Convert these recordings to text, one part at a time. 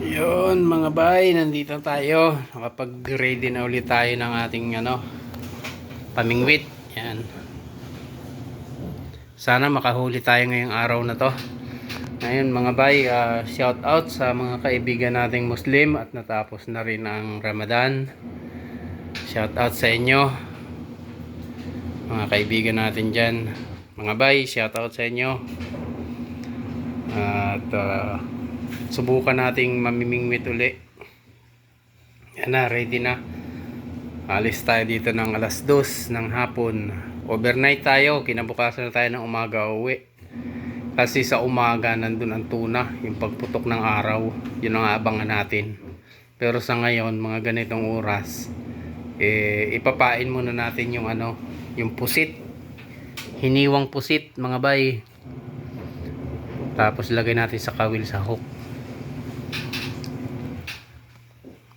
Yun mga bay, nandito tayo. Nakapag-ready na ulit tayo ng ating pamingwit. Yan. Sana makahuli tayo ngayong araw na to. Ngayon mga bay, shout out sa mga kaibigan nating Muslim at natapos na rin ang Ramadan. Shout out sa inyo, mga kaibigan natin dyan. Mga bay, shout out sa inyo. At subukan nating mamimingwit uli. Yan na, ready na. Alis tayo dito ng alas 2 ng hapon. Overnight tayo, kinabukasan na tayo ng umaga uwi. Kasi sa umaga nandun ang tuna, yung pagputok ng araw, yun ang abangan natin. Pero sa ngayon, mga ganitong oras, ipapain muna natin yung yung pusit. Hiniwang pusit mga bay. Tapos lagay natin sa kawil sa hook.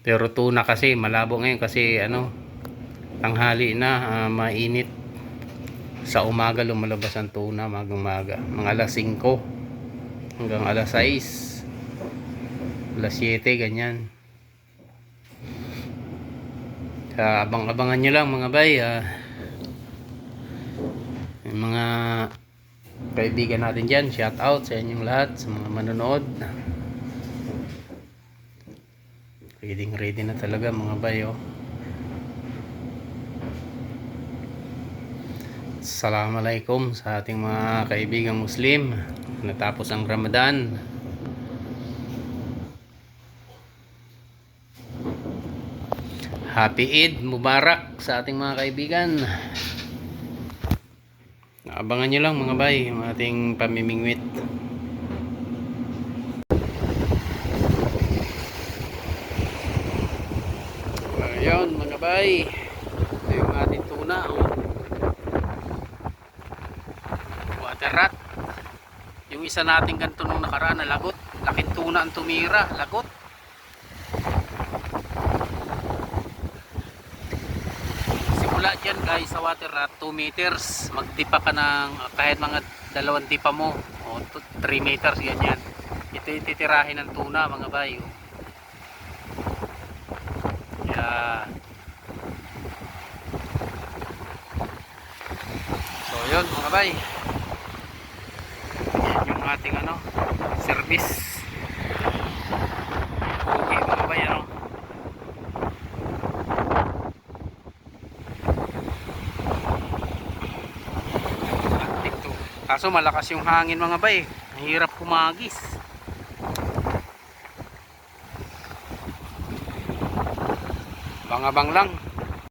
Pero tuna kasi malabo ngayon kasi tanghali na, mainit. Sa umaga lumalabas ang tuna, magang-maga. Mga alas 5 hanggang alas 6. Alas 7 ganyan. Abang-abangan nyo lang mga bay. Yung mga kaibigan natin dyan, shout out sa inyong lahat, sa mga manonood. Ready na talaga mga bay. Assalamualaikum sa ating mga kaibigang Muslim. Natapos ang Ramadan. Happy Eid Mubarak sa ating mga kaibigan. Abangan nyo lang mga bay yung ating pamimingwit. Ayun mga bay, ito yung ating tuna, water rat. Yung isa nating ganito nung nakaraan na lagot, laking tuna ang tumira, lagot. Simula dyan guys sa water rat, 2 meters, magdipa ka ng kahit mga 2 dipa mo o 3 meters ganyan. Ito yung titirahin ng tuna mga bay. So yun mga bay, yan yung ating service. Okay mga bay, dito. Kaso malakas yung hangin mga bay, mahirap kumagis. Bangabang lang.